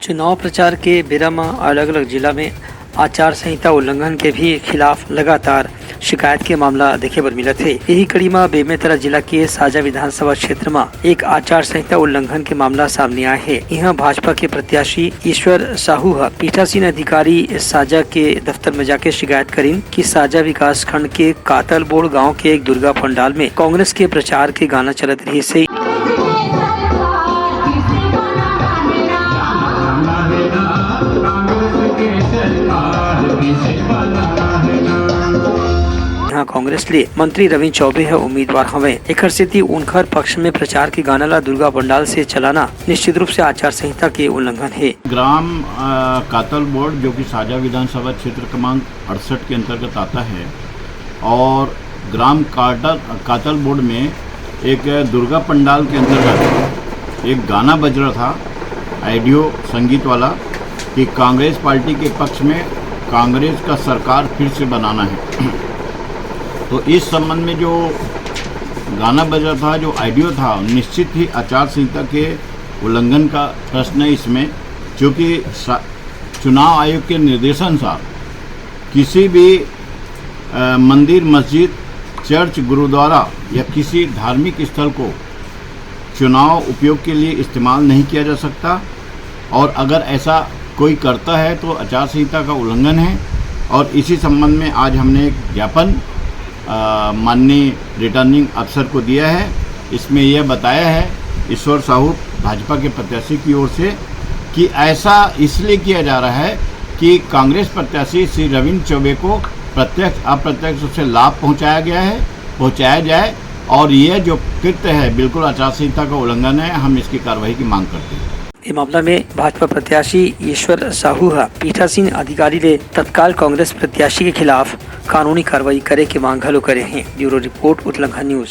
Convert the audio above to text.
चुनाव प्रचार के बेरा में अलग अलग जिला में आचार संहिता उल्लंघन के भी खिलाफ लगातार शिकायत के मामला देखे बर मिलत है। यही कड़ी में बेमेतरा जिला के साजा विधानसभा क्षेत्र में एक आचार संहिता उल्लंघन के मामला सामने आए है। यहाँ भाजपा के प्रत्याशी ईश्वर साहू पीठासीन अधिकारी साजा के दफ्तर में जाके शिकायत करीन कि साजा विकास खंड के कातल बोड़ गाँव के एक दुर्गा पंडाल में कांग्रेस के प्रचार के गाना चलत रही से यहाँ कांग्रेस ले मंत्री रवि चौबे है उम्मीदवार हवे। एकर सेती उनकर पक्ष में प्रचार के गाना ला दुर्गा पंडाल से चलाना निश्चित रूप से आचार संहिता के उल्लंघन है। ग्राम कातल बोर्ड जो कि साजा विधानसभा क्षेत्र क्रमांक 68 के अंतर्गत आता है और ग्राम कातल बोर्ड में एक दुर्गा पंडाल के अंतर्गत एक गाना बज रहा था ऑडियो संगीत वाला कि कांग्रेस पार्टी के पक्ष में कांग्रेस का सरकार फिर से बनाना है। तो इस संबंध में जो गाना बज रहा था, जो ऑडियो था, निश्चित ही आचार संहिता के उल्लंघन का प्रश्न है इसमें, क्योंकि चुनाव आयोग के निर्देशानुसार किसी भी मंदिर, मस्जिद, चर्च, गुरुद्वारा या किसी धार्मिक स्थल को चुनाव उपयोग के लिए इस्तेमाल नहीं किया जा सकता और अगर ऐसा कोई करता है तो आचार संहिता का उल्लंघन है। और इसी संबंध में आज हमने एक ज्ञापन माननीय रिटर्निंग अफसर को दिया है। इसमें यह बताया है ईश्वर साहू भाजपा के प्रत्याशी की ओर से कि ऐसा इसलिए किया जा रहा है कि कांग्रेस प्रत्याशी श्री रवि चौबे को प्रत्यक्ष अप्रत्यक्ष रूप से लाभ पहुंचाया जाए और यह जो कृत्य है बिल्कुल आचार संहिता का उल्लंघन है। हम इसकी कार्रवाई की मांग करते हैं। इस मामला में भाजपा प्रत्याशी ईश्वर साहू पीठासीन अधिकारी ने तत्काल कांग्रेस प्रत्याशी के खिलाफ कानूनी कार्रवाई करे की मांग करे हैं। Bureau report Uttarakhand news.